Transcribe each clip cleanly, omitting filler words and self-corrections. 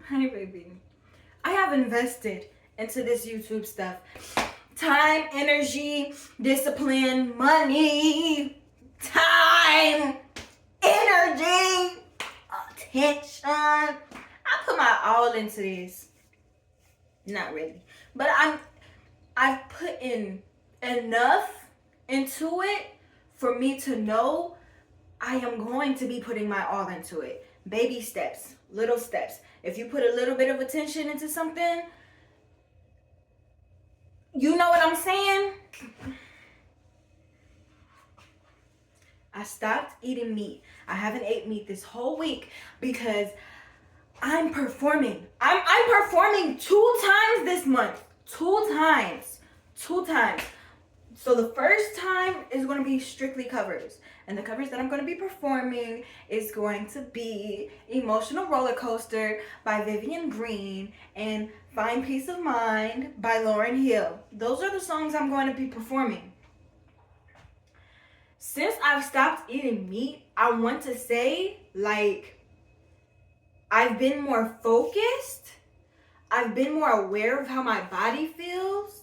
Hi, baby. I have invested into this YouTube stuff. Time, energy, discipline, money, time, energy, attention. I put my all into this. Not really. But I've put in enough into it for me to know I am going to be putting my all into it. Baby steps, little steps. If you put a little bit of attention into something, you know what I'm saying? I stopped eating meat. I haven't ate meat this whole week because I'm performing. I'm performing 2 times this month. 2 times. 2 times. So the first time is going to be strictly covers. And the covers that I'm going to be performing is going to be Emotional Roller Coaster by Vivian Green and Find Peace of Mind by Lauryn Hill. Those are the songs I'm going to be performing. Since I've stopped eating meat, I want to say, I've been more focused. I've been more aware of how my body feels.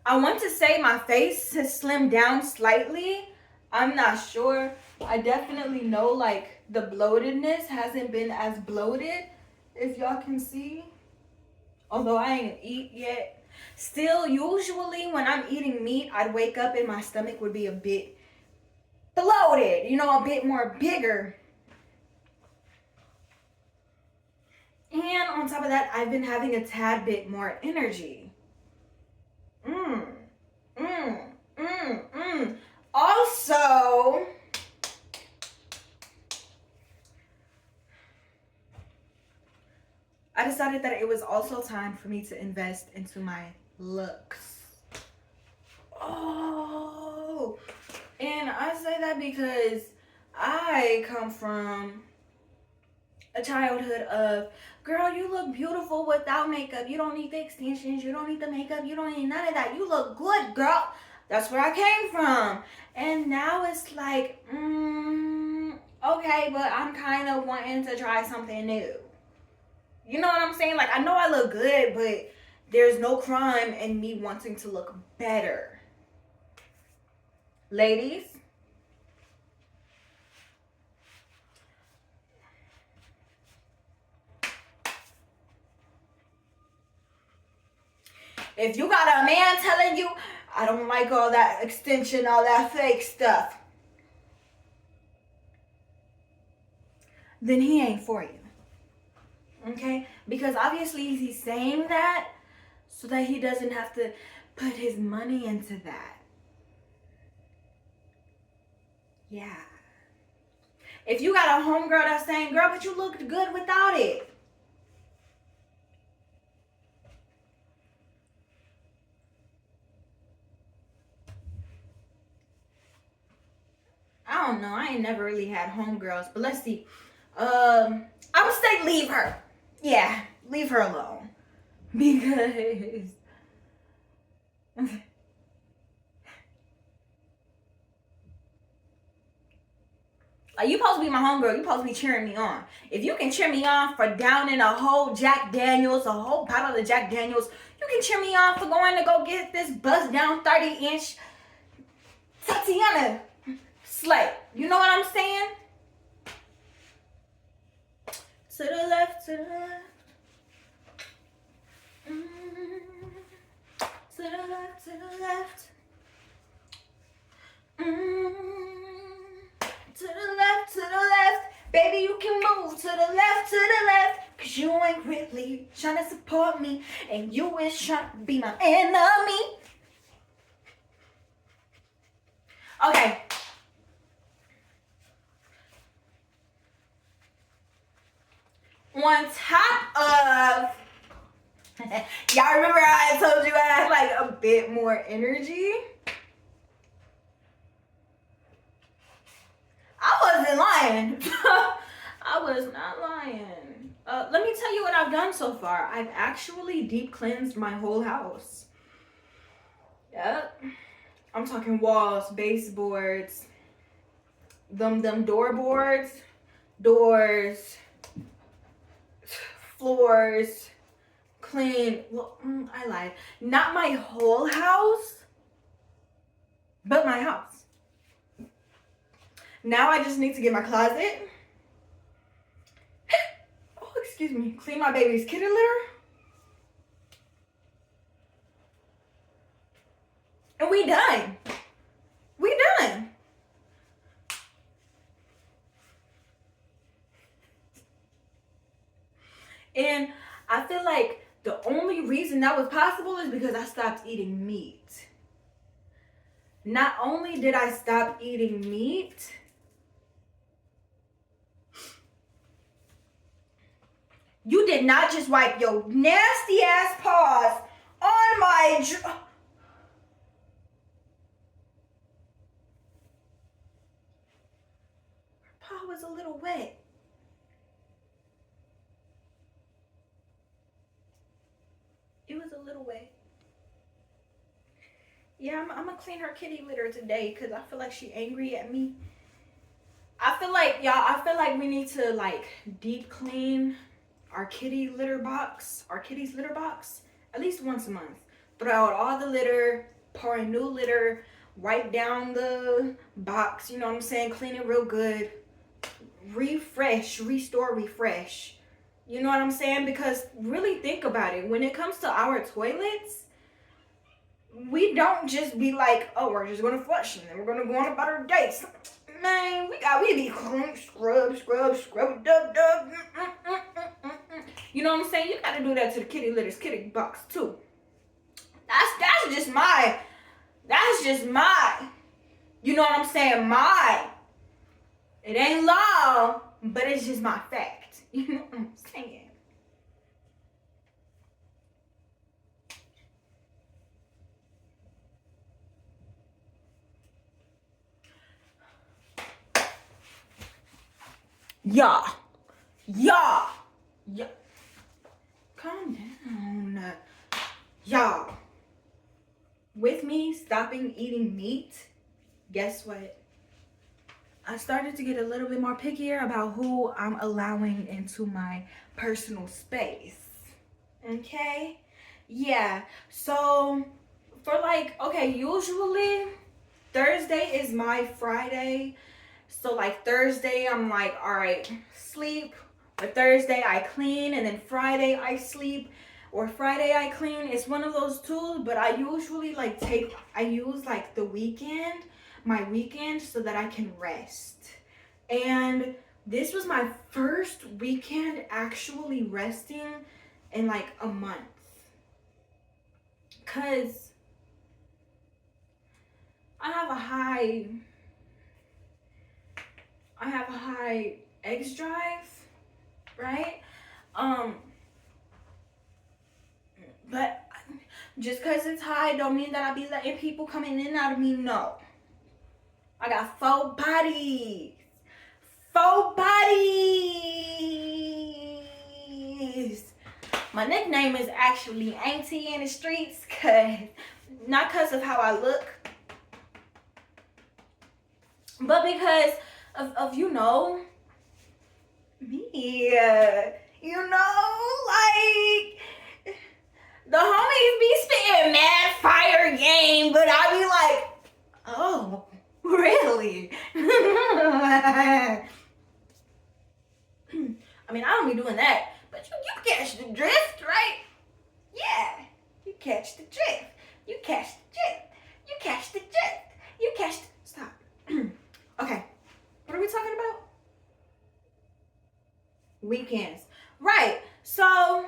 I want to say my face has slimmed down slightly. I'm not sure. I definitely know the bloatedness hasn't been as bloated, if y'all can see. Although I ain't eat yet. Still, usually when I'm eating meat, I'd wake up and my stomach would be a bit bloated, a bit more bigger. And on top of that, I've been having a tad bit more energy. Also, I decided that it was also time for me to invest into my looks. Oh, and I say that because I come from a childhood of, girl, you look beautiful without makeup. You don't need the extensions. You don't need the makeup. You don't need none of that. You look good, girl. That's where I came from. And now it's like, okay, but I'm kind of wanting to try something new. You know what I'm saying? I know I look good, but there's no crime in me wanting to look better. Ladies, if you got a man telling you, I don't like all that extension, all that fake stuff, then he ain't for you. Okay? Because obviously he's saying that so that he doesn't have to put his money into that. Yeah. If you got a homegirl that's saying, girl, but you looked good without it. I don't know. I ain't never really had homegirls, but let's see. I would say leave her. Yeah, leave her alone. Because you supposed to be my homegirl. You supposed to be cheering me on. If you can cheer me on for downing a whole Jack Daniels, a whole bottle of Jack Daniels, you can cheer me on for going to go get this bust down 30-inch Tatiana slay. You know what I'm saying? To the left, to the left. To the left, to the left. To the left, to the left. Baby, you can move to the left, to the left. Cause you ain't really trying to support me. And you is trying to be my enemy. Okay. On top of, y'all remember I told you I had a bit more energy? I wasn't lying. I was not lying. Let me tell you what I've done so far. I've actually deep cleansed my whole house. Yep. I'm talking walls, baseboards, them doors, floors, clean. Well, I lied. Not my whole house, but my house. Now I just need to get my closet. Oh, excuse me. Clean my baby's kitty litter. And we done. We done. And I feel like the only reason that was possible is because I stopped eating meat. Not only did I stop eating meat, you did not just wipe your nasty ass paws on my paw was a little wet. It was a little wet. Yeah, I'm gonna clean her kitty litter today because I feel like she angry at me. I feel like we need to like deep clean our kitty's litter box, at least once a month. Throw out all the litter, pour in new litter, wipe down the box, you know what I'm saying? Clean it real good. Refresh, restore, refresh. You know what I'm saying? Because really think about it. When it comes to our toilets, we don't just be like, oh, we're just gonna flush and then we're gonna go on about our dates. Man, we be clean, scrub, dub. You know what I'm saying? You gotta do that to the kitty box too. That's just my, you know what I'm saying? It ain't law, but it's just my fact. You know what I'm saying? Yeah. Calm down. Y'all. With me stopping eating meat, guess what? I started to get a little bit more pickier about who I'm allowing into my personal space. Okay? Yeah. So, for like, okay, usually Thursday is my Friday. So like Thursday, I'm like, all right, sleep. Or Thursday, I clean. And then Friday, I sleep. Or Friday, I clean. It's one of those two. But I usually I use like my weekend, so that I can rest. And this was my first weekend actually resting in like a month. Because I have a high X drive, right? But just because it's high don't mean that I be letting people come in and out of me. No. I got 4 bodies. 4 bodies. My nickname is actually Auntie in the streets, not because of how I look, but because of you know, me. You know, like, the homies be spitting mad fire game, but I be like, oh, really? I mean, I don't be doing that, but you catch the drift, right? Yeah, you catch the drift. Stop. Okay, what are we talking about? Weekends. Right, so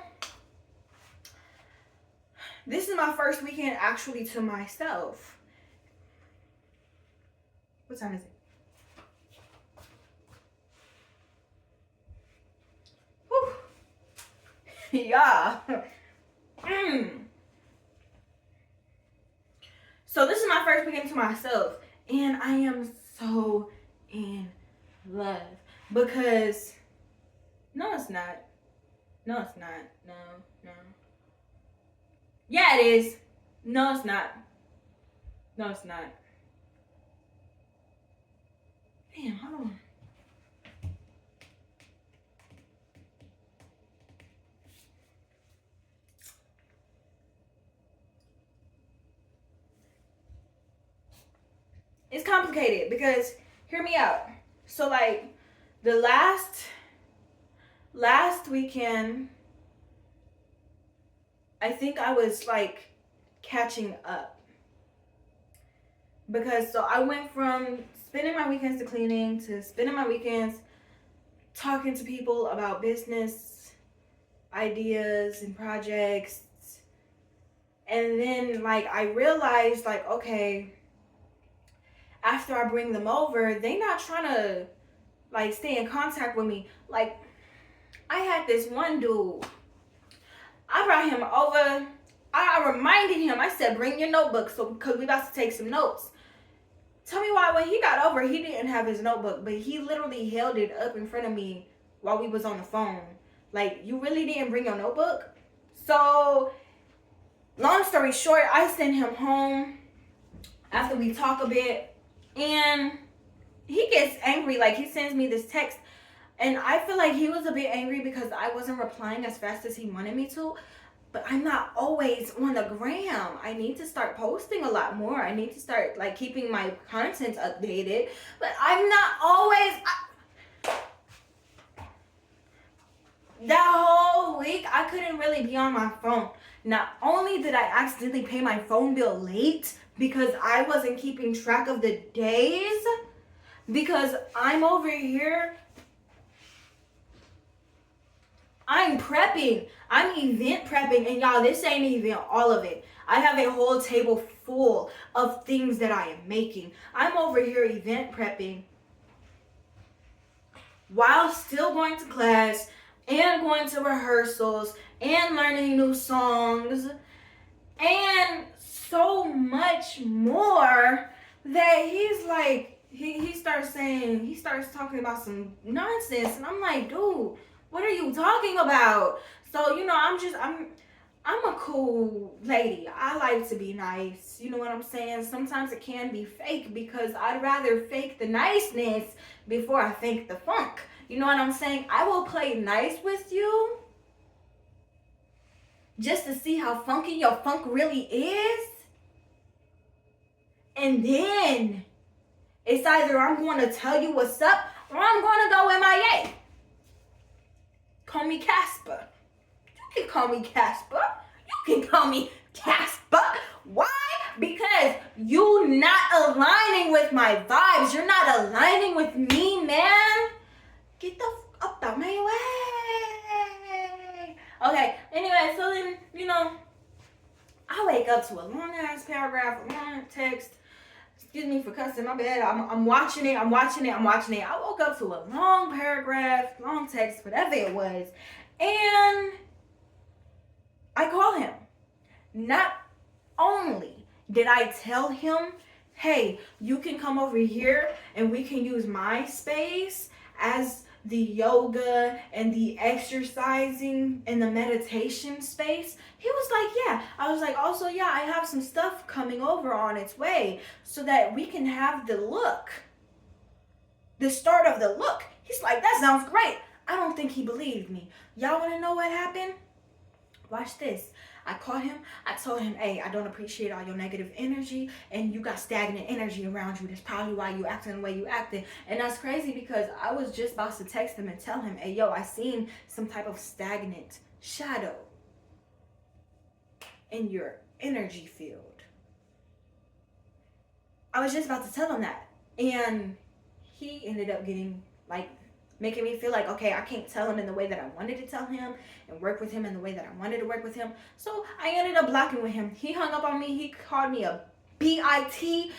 this is my first weekend actually to myself. What time is it? Whew. Yeah. So this is my first weekend to myself, and I am so in love because no, it's not. No. Yeah, it is. No, it's not. Damn, hold on. It's complicated because, hear me out. So like the last weekend, I think I was like catching up because so I went from spending my weekends to cleaning to spending my weekends talking to people about business ideas and projects. And then like I realized like, okay, after I bring them over, they not trying to like stay in contact with me. Like I had this one dude, I brought him over. I reminded him, I said, bring your notebook so because we about to take some notes. Tell me why when he got over, he didn't have his notebook, but he literally held it up in front of me while we was on the phone. Like, you really didn't bring your notebook? So, long story short, I sent him home after we talk a bit, and he gets angry. Like, he sends me this text, and I feel like he was a bit angry because I wasn't replying as fast as he wanted me to. But I'm not always on the gram. I need to start posting a lot more. I need to start like keeping my content updated. But I'm not always. That whole week, I couldn't really be on my phone. Not only did I accidentally pay my phone bill late because I wasn't keeping track of the days, because I'm over here, I'm prepping. I'm event prepping. And y'all, this ain't even all of it. I have a whole table full of things that I am making. I'm over here event prepping while still going to class and going to rehearsals and learning new songs and so much more that he's like, he starts talking about some nonsense. And I'm like, dude, what are you talking about? So, I'm a cool lady. I like to be nice. You know what I'm saying? Sometimes it can be fake because I'd rather fake the niceness before I fake the funk. You know what I'm saying? I will play nice with you just to see how funky your funk really is. And then it's either I'm going to tell you what's up or I'm going to go MIA. Call me Casper. You can call me Casper. You can call me Casper. Why? Because you not aligning with my vibes. You're not aligning with me, man. Get the fuck out my way. Okay, anyway, so then, I wake up to a long ass paragraph, a long text. Excuse me for cussing, my bad. I'm watching it. I woke up to a long paragraph, long text, whatever it was. And I call him. Not only did I tell him, hey, you can come over here and we can use my space as the yoga and the exercising and the meditation space. He was like, yeah. I was like, also, yeah, I have some stuff coming over on its way so that we can have the look, the start of the look. He's like, that sounds great. I don't think he believed me. Y'all want to know what happened? Watch this. I called him. I told him, hey, I don't appreciate all your negative energy and you got stagnant energy around you. That's probably why you acting the way you acting. And that's crazy because I was just about to text him and tell him, hey, yo, I seen some type of stagnant shadow in your energy field. I was just about to tell him that. And he ended up getting making me feel like, okay, I can't tell him in the way that I wanted to tell him and work with him in the way that I wanted to work with him. So I ended up blocking with him. He hung up on me. He called me a BIT.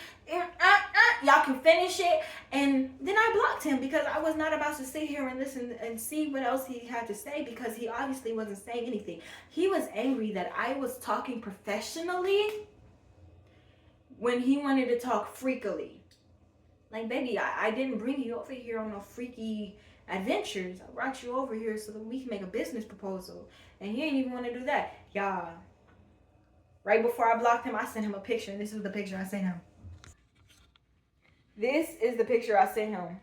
Y'all can finish it. And then I blocked him because I was not about to sit here and listen and see what else he had to say because he obviously wasn't saying anything. He was angry that I was talking professionally when he wanted to talk freakily. Like, baby, I didn't bring you over here on no freaky adventures. I brought you over here so that we can make a business proposal. And he didn't even want to do that. Y'all, right before I blocked him, I sent him a picture. And this is the picture I sent him. This is the picture I sent him.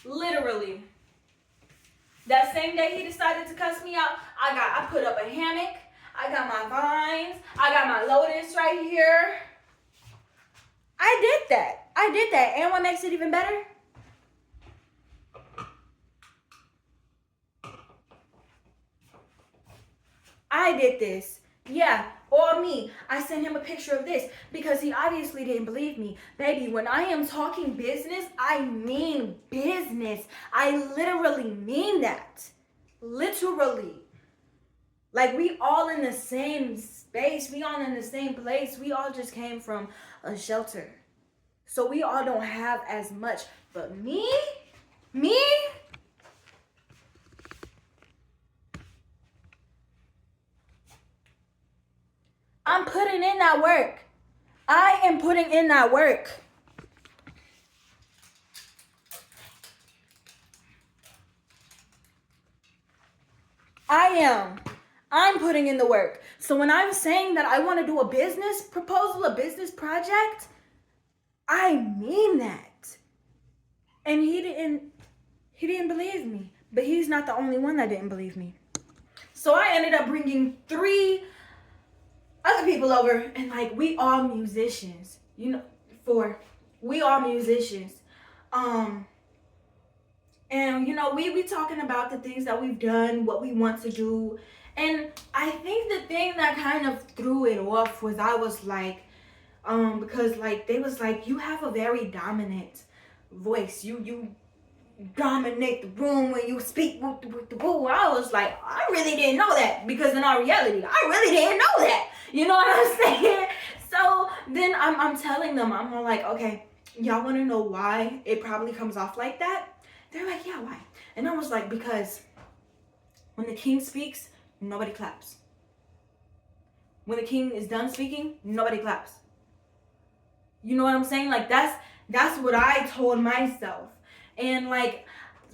Literally. That same day he decided to cuss me out, I put up a hammock. I got my vines. I got my lotus right here. I did that. And what makes it even better? I did this. Yeah, or me. I sent him a picture of this because he obviously didn't believe me. Baby, when I am talking business, I mean business. I literally mean that. Literally. Like, we all in the same space. We all in the same place. We all just came from a shelter. So we all don't have as much. But me, I'm putting in that work. I am putting in that work. I'm putting in the work. So when I'm saying that I want to do a business proposal, a business project, I mean that. And he didn't believe me. But he's not the only one that didn't believe me. So I ended up bringing 3 other people over, and like, we all musicians, we all musicians. And we talking about the things that we've done, what we want to do. And I think the thing that kind of threw it off was I was like, because like they was like, you have a very dominant voice. You dominate the room when you speak. I was like, I really didn't know that, because in our reality, I really didn't know that. You know what I'm saying? So then I'm telling them, I'm like, okay, y'all want to know why it probably comes off like that? They're like, yeah, why? And I was like, because when the king speaks, nobody claps. When the king is done speaking, nobody claps. You know what I'm saying? Like, that's what I told myself. And like,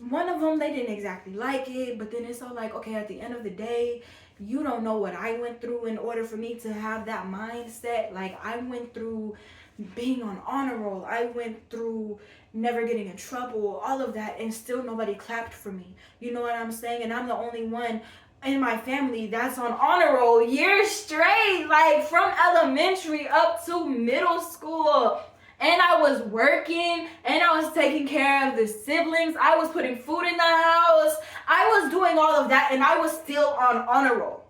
one of them, they didn't exactly like it, but then it's all like, okay, at the end of the day, you don't know what I went through in order for me to have that mindset. Like, I went through being on honor roll. I went through never getting in trouble, all of that, and still nobody clapped for me. You know what I'm saying? And I'm the only one in my family that's on honor roll years straight, like from elementary up to middle school. And I was working, and I was taking care of the siblings. I was putting food in the house. I was doing all of that, and I was still on honor roll.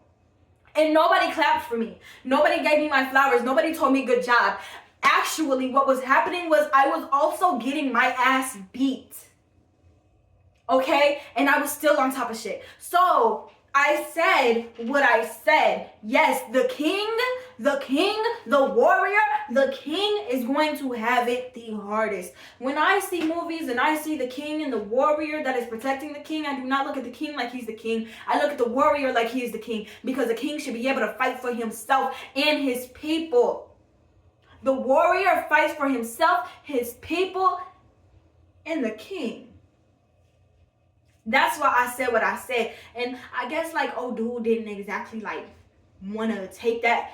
And nobody clapped for me. Nobody gave me my flowers. Nobody told me good job. Actually, what was happening was I was also getting my ass beat. Okay? And I was still on top of shit. So I said what I said. Yes, the king, the warrior, the king is going to have it the hardest. When I see movies and I see the king and the warrior that is protecting the king, I do not look at the king like he's the king. I look at the warrior like he is the king, because the king should be able to fight for himself and his people. The warrior fights for himself, his people, and the king. That's why I said what I said. And I guess like, oh, dude didn't exactly like want to take that.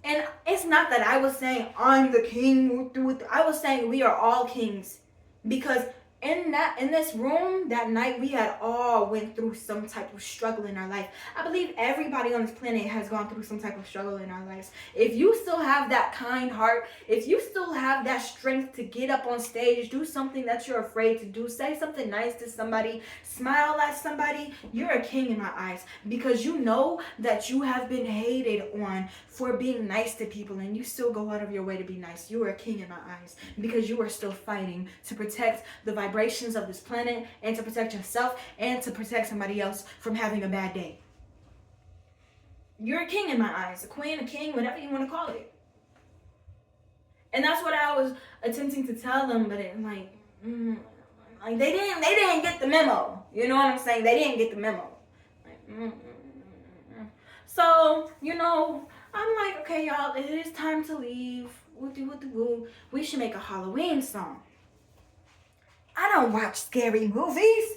And it's not that I was saying I'm the king. I was saying we are all kings. Because in this room that night, we had all went through some type of struggle in our life. I believe everybody on this planet has gone through some type of struggle in our lives. If you still have that kind heart, if you still have that strength to get up on stage, do something that you're afraid to do, say something nice to somebody, smile at somebody, you're a king in my eyes. Because you know that you have been hated on for being nice to people, and you still go out of your way to be nice. You are a king in my eyes, because you are still fighting to protect the vibrations of this planet, and to protect yourself, and to protect somebody else from having a bad day. You're a king in my eyes, a queen, a king, whatever you want to call it. And that's what I was attempting to tell them, but it like they didn't get the memo. You know what I'm saying? They didn't get the memo. So, I'm like, okay, y'all, it is time to leave. We should make a Halloween song. I don't watch scary movies.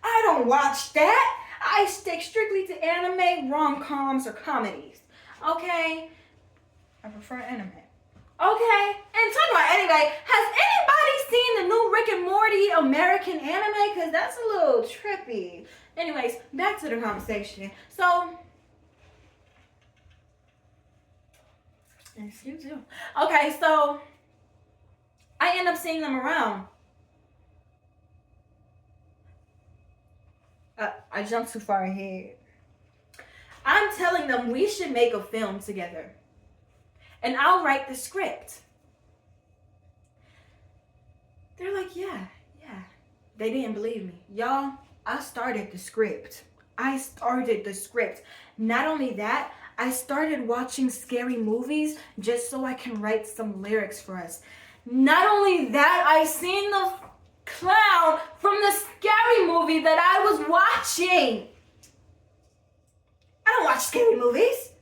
I don't watch that. I stick strictly to anime, rom-coms, or comedies. Okay? I prefer anime. Okay, and talk about anyway, has anybody seen the new Rick and Morty American anime? Because that's a little trippy. Anyways, back to the conversation. So, excuse you. Okay, so I end up seeing them around. I jumped too far ahead. I'm telling them we should make a film together. And I'll write the script. They're like, yeah. They didn't believe me. Y'all, I started the script. Not only that, I started watching scary movies just so I can write some lyrics for us. Not only that, I seen the clown from the scary movie that I was watching. I don't watch scary movies.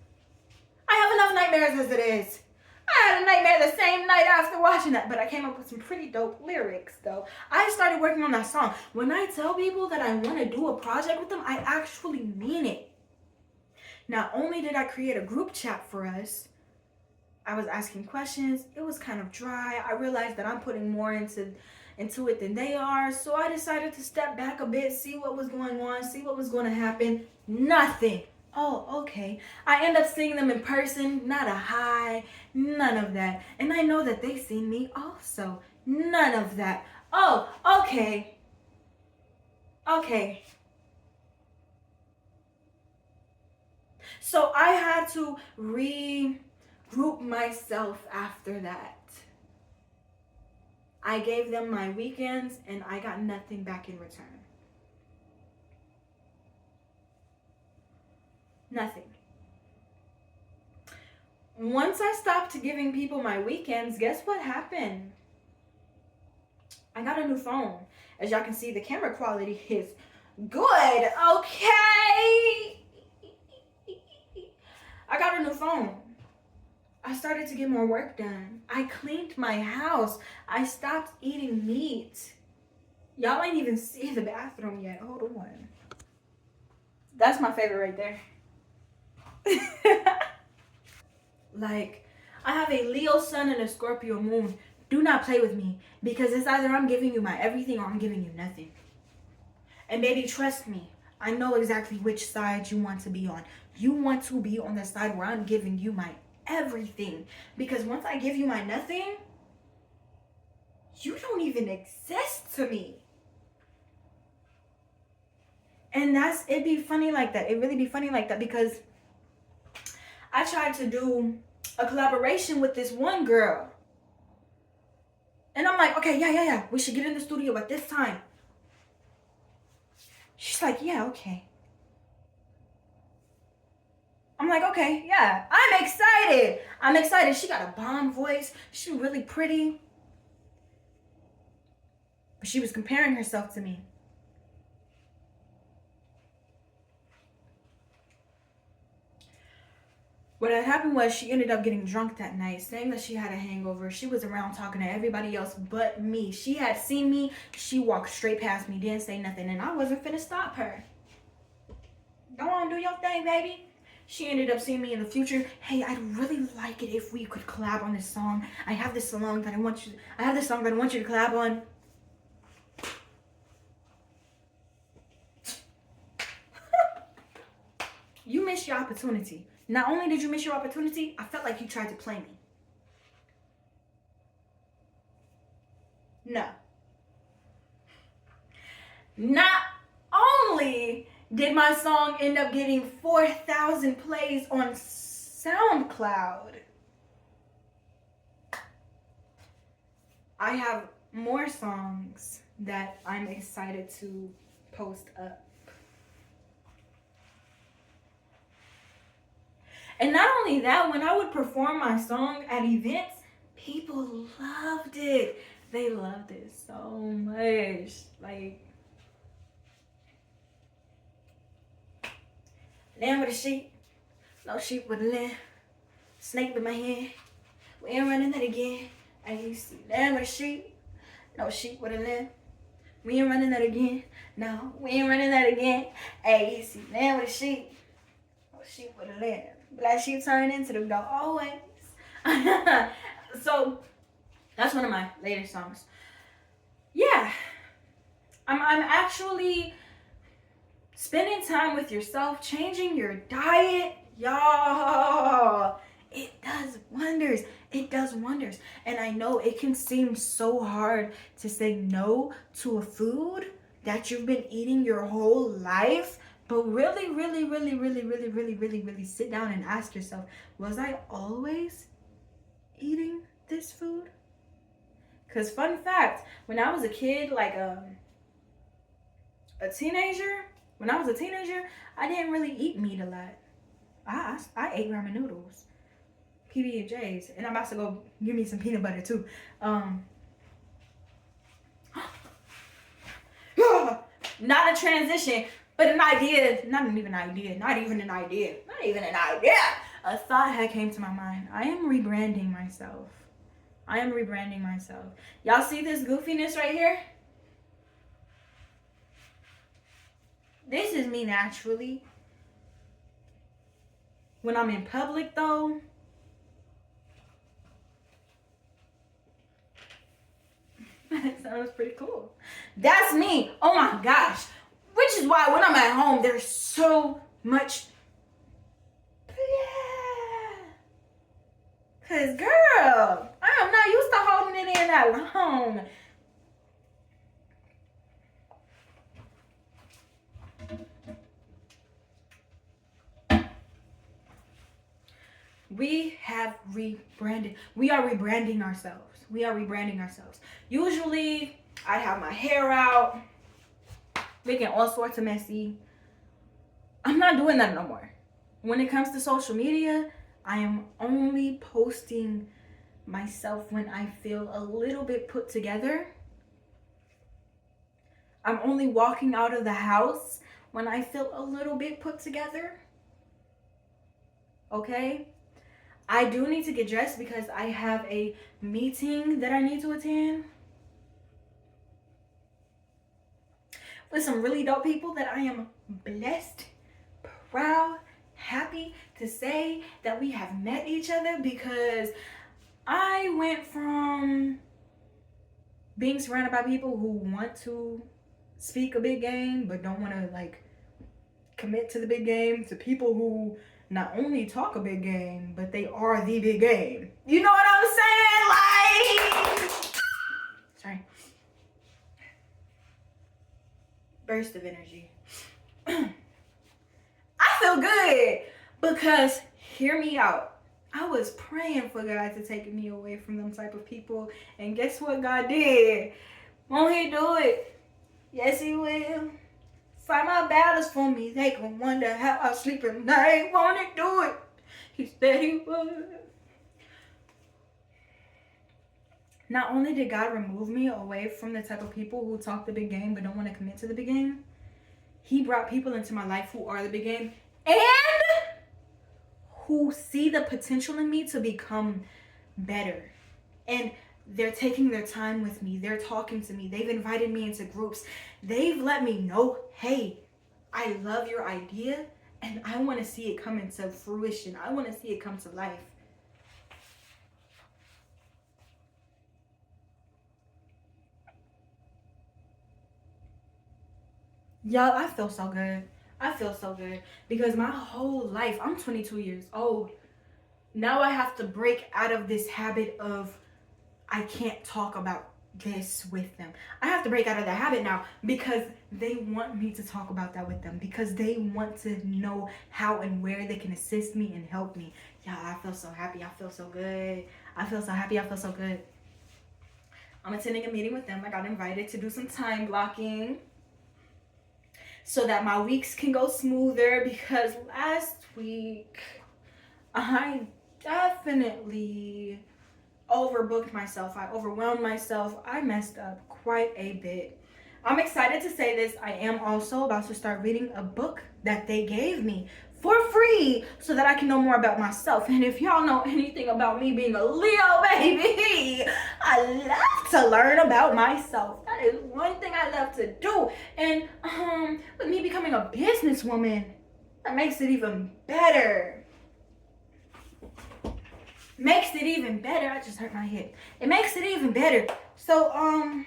I have enough nightmares as it is. I had a nightmare the same night after watching that, but I came up with some pretty dope lyrics, though. I started working on that song. When I tell people that I want to do a project with them, I actually mean it. Not only did I create a group chat for us, I was asking questions. It was kind of dry. I realized that I'm putting more into it than they are, so I decided to step back a bit, see what was going on, see what was going to happen. Nothing. Oh, okay. I end up seeing them in person, not a hi, none of that. And I know that they seen me also, none of that. Oh, okay. So I had to regroup myself after that. I gave them my weekends and I got nothing back in return. Nothing. Once I stopped giving people my weekends, guess what happened? I got a new phone. As y'all can see, the camera quality is good, okay? I got a new phone. I started to get more work done. I cleaned my house. I stopped eating meat. Y'all ain't even see the bathroom yet. Hold on. That's my favorite right there. Like, I have a Leo sun and a Scorpio moon. Do not play with me, because it's either I'm giving you my everything or I'm giving you nothing. And baby, trust me, I know exactly which side you want to be on. You want to be on the side where I'm giving you my everything, because once I give you my nothing, you don't even exist to me. And it'd be funny like that. It really be funny like that, because I tried to do a collaboration with this one girl. And I'm like, okay, yeah. We should get in the studio at this time. She's like, yeah, okay. I'm like, okay, yeah. I'm excited. She got a bomb voice. She's really pretty. But she was comparing herself to me. What had happened was she ended up getting drunk that night, saying that she had a hangover. She was around talking to everybody else but me. She had seen me. She walked straight past me, didn't say nothing, and I wasn't finna stop her. Go on, do your thing, baby. She ended up seeing me in the future. Hey, I'd really like it if we could collab on this song. I have this song that I want you to collab on. You missed your opportunity. Not only did you miss your opportunity, I felt like you tried to play me. No. Not only did my song end up getting 4,000 plays on SoundCloud, I have more songs that I'm excited to post up. And not only that, when I would perform my song at events, people loved it. They loved it so much. Like, lamb with a sheep, no sheep with a lamb. Snake with my hand, we ain't running that again. And you see, lamb with a sheep, no sheep with a lamb. We ain't running that again. No, we ain't running that again. Hey, you see, lamb with a sheep, no sheep with a lamb. Black sheep turn into the dog always. So So that's one of my latest songs. Yeah, I'm actually spending time with yourself, changing your diet, y'all. It does wonders. It does wonders. And I know it can seem so hard to say no to a food that you've been eating your whole life. But really, really, really, really, really, really, really, really sit down and ask yourself, was I always eating this food? Because fun fact, when I was a kid, like a teenager, I didn't really eat meat a lot. I ate ramen noodles, PB&Js, and I'm about to go give me some peanut butter too. Not a transition, but an idea. Not even an idea. A thought had came to my mind. I am rebranding myself. Y'all see this goofiness right here? This is me naturally. When I'm in public though, that sounds pretty cool. That's me. Oh my gosh. Which is why when I'm at home, there's so much. Cause girl, I am not used to holding it in that long. We have rebranded. We are rebranding ourselves. Usually, I have my hair out, making all sorts of messy. I'm not doing that no more. When it comes to social media, I am only posting myself when I feel a little bit put together. I'm only walking out of the house when I feel a little bit put together. Okay? I do need to get dressed because I have a meeting that I need to attend with some really dope people that I am blessed, proud, happy to say that we have met each other, because I went from being surrounded by people who want to speak a big game but don't want to like commit to the big game to people who not only talk a big game, but they are the big game. You know what I'm saying? Like, sorry. Burst of energy. I feel good because, hear me out, I was praying for God to take me away from them type of people, and guess what God did? Won't he do it? Yes, he will. Fight my battles for me. They gon' wonder how I sleep at night. Won't he do it? He said he would. Not only did God remove me away from the type of people who talk the big game but don't want to commit to the big game, he brought people into my life who are the big game and who see the potential in me to become better. And they're taking their time with me. They're talking to me. They've invited me into groups. They've let me know, hey, I love your idea and I want to see it come into fruition. I want to see it come to life. Y'all, I feel so good because my whole life, I'm 22 years old. Now I have to break out of this habit of I can't talk about this with them. I have to break out of that habit now because they want me to talk about that with them, because they want to know how and where they can assist me and help me. Y'all, I feel so happy. I feel so good. I feel so good. I'm attending a meeting with them. I got invited to do some time blocking so that my weeks can go smoother, because last week I definitely overbooked myself. I overwhelmed myself. I messed up quite a bit. I'm excited to say this. I am also about to start reading a book that they gave me for free so that I can know more about myself. And if y'all know anything about me being a Leo baby, I love to learn about myself. That is one thing I love to do. And with me becoming a businesswoman, that makes it even better. makes it even better. I just hurt my hip. It makes it even better. So, I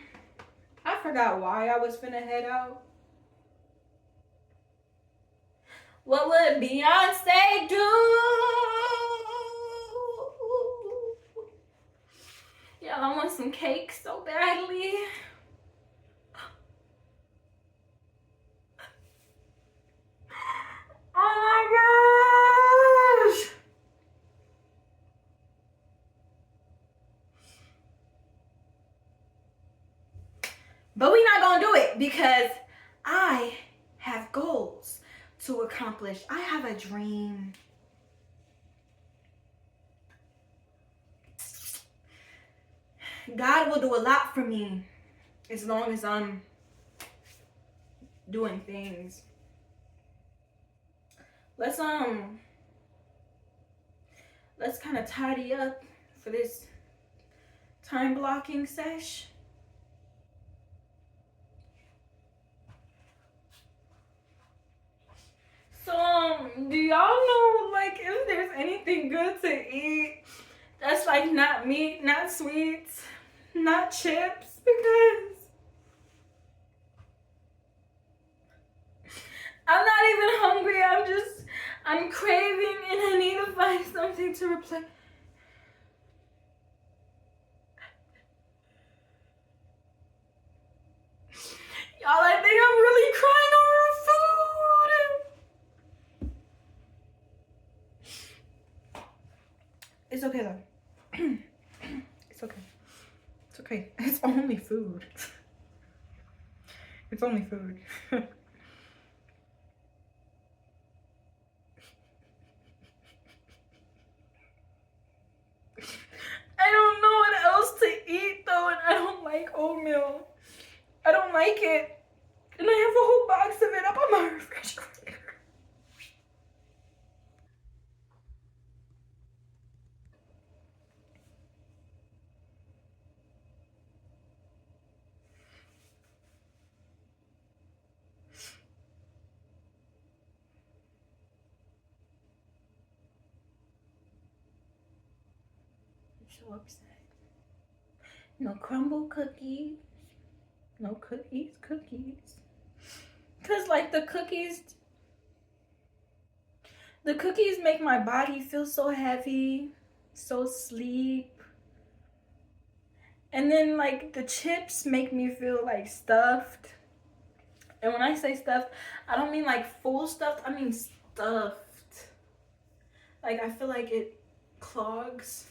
forgot why I was finna head out. What would Beyonce do? Y'all, I want some cake so badly. Oh my gosh. But we're not gonna do it because I have goals to accomplish. I have a dream. God will do a lot for me as long as I'm doing things. Let's kind of tidy up for this time blocking sesh. So do y'all know like if there's anything good to eat that's like not meat, not sweets, not chips? Because I'm not even hungry. I'm craving and I need to find something to replace. Y'all, I think I'm really crying over food. It's okay though. It's okay. It's okay. It's only food. It's only food. I don't know what else to eat though, and I don't like oatmeal. I don't like it. And I have a whole box of it up on my refrigerator. I'm so upset. No crumble cookies. No cookies. Cause like the cookies make my body feel so heavy, so sleep. And then like the chips make me feel like stuffed. And when I say stuffed, I don't mean like full stuffed, I mean stuffed. Like I feel like it clogs.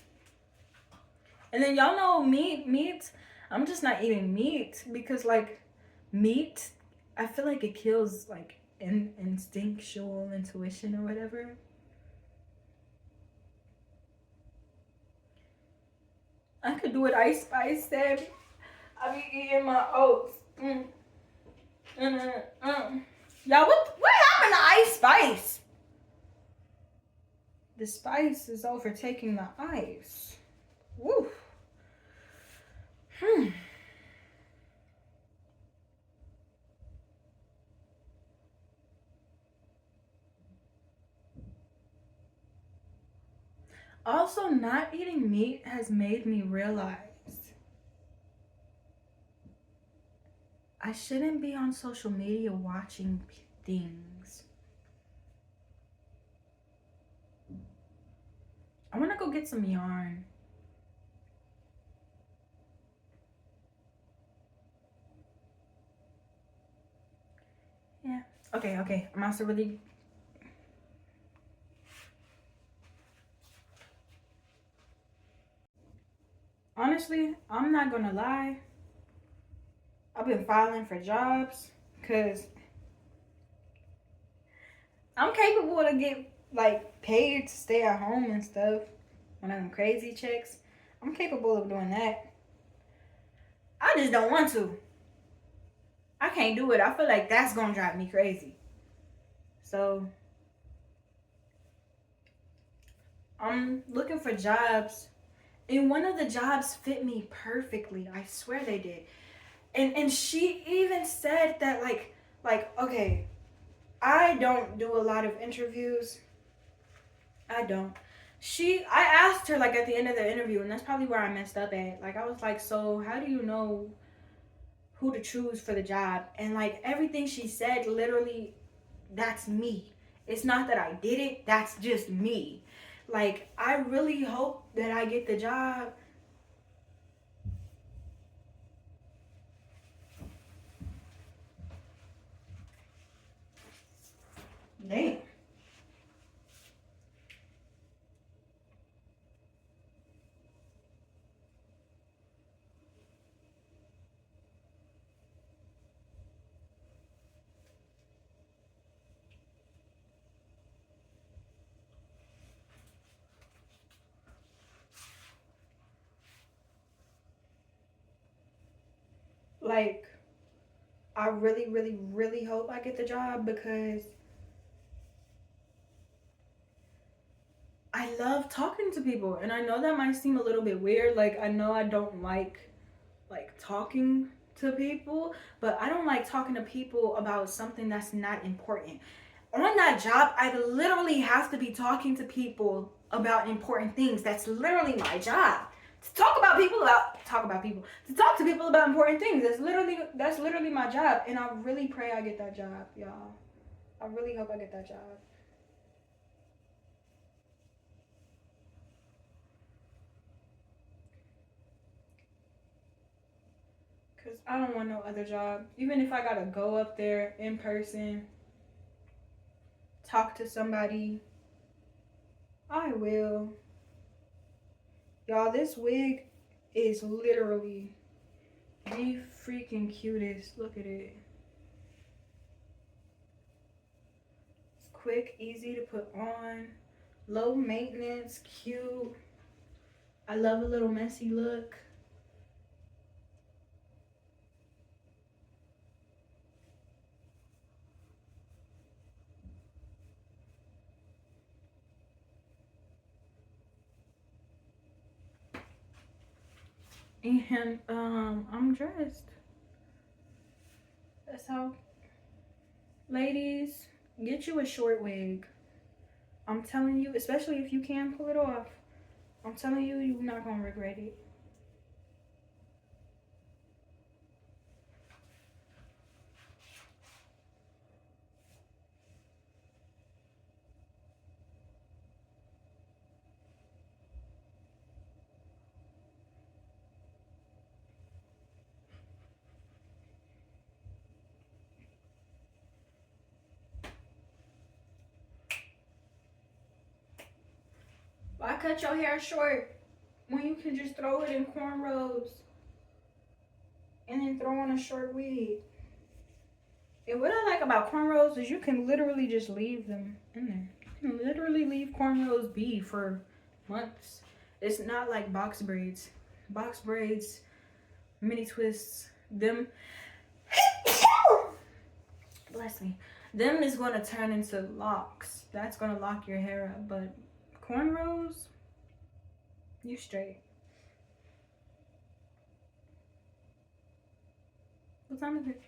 And then y'all know meat, I'm just not eating meat because like meat, I feel like it kills like instinctual intuition or whatever. I could do what Ice Spice said. I be eating my oats. Y'all, what happened to Ice Spice? The spice is overtaking the ice. Woo. Also, not eating meat has made me realize I shouldn't be on social media watching things. I want to go get some yarn. Yeah. Okay. I'm also really... Honestly, I'm not gonna lie. I've been filing for jobs because I'm capable to get like paid to stay at home and stuff. One of them crazy checks. I'm capable of doing that. I just don't want to. I can't do it. I feel like that's gonna drive me crazy. So I'm looking for jobs. And one of the jobs fit me perfectly. I swear they did. And she even said that like okay, I don't do a lot of interviews. I don't. I asked her like at the end of the interview, and that's probably where I messed up at. Like I was like, so how do you know who to choose for the job? And like everything she said, literally, that's me. It's not that I did it, that's just me. Like I really hope that I get the job. Damn. Like I really, really, really hope I get the job because I love talking to people. And I know that might seem a little bit weird. Like I know I don't like talking to people, but I don't like talking to people about something that's not important. On that job, I literally have to be talking to people about important things. That's literally my job. To talk about people. To talk to people about important things. That's literally my job. And I really pray I get that job, y'all. I really hope I get that job. Cause I don't want no other job. Even if I gotta go up there in person, talk to somebody, I will. Y'all, this wig is literally the freaking cutest. Look at it. It's quick, easy to put on, low maintenance, cute. I love a little messy look. And I'm dressed. That's how. Ladies, get you a short wig. I'm telling you, especially if you can pull it off. I'm telling you, you're not gonna regret it. Why cut your hair short when you can just throw it in cornrows and then throw on a short wig? And what I like about cornrows is you can literally just leave them in there. You can literally leave cornrows be for months. It's not like box braids. Box braids, mini twists, them bless me. Them is gonna turn into locks. That's gonna lock your hair up. But cornrows, you straight. What time is it?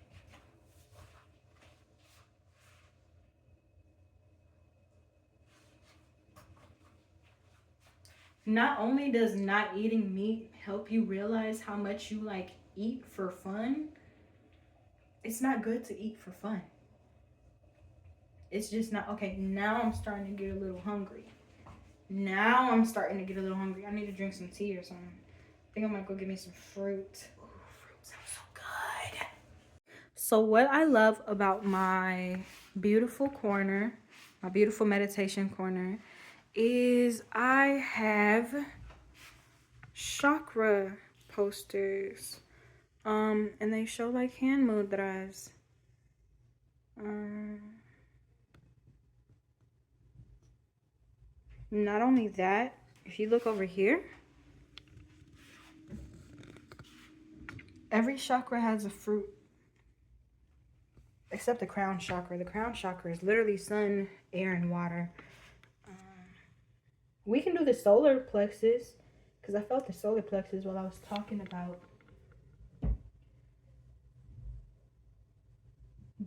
Not only does not eating meat help you realize how much you like eat for fun, it's not good to eat for fun. It's just not okay. Now I'm starting to get a little hungry. Now I'm starting to get a little hungry. I need to drink some tea or something. I think I might go get me some fruit. Ooh, fruit sounds so good. So what I love about my beautiful corner, my beautiful meditation corner, is I have chakra posters. And they show like hand mudras. Not only that, if you look over here, every chakra has a fruit. Except the crown chakra. The crown chakra is literally sun, air, and water. We can do the solar plexus because I felt the solar plexus while I was talking about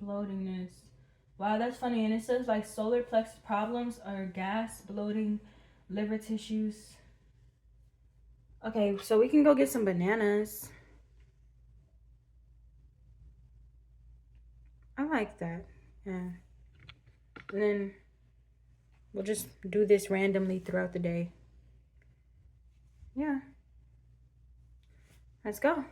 bloatingness. Wow, that's funny. And it says like solar plexus problems are gas, bloating, liver tissues. Okay, so we can go get some bananas. I like that. Yeah. And then we'll just do this randomly throughout the day. Yeah. Let's go.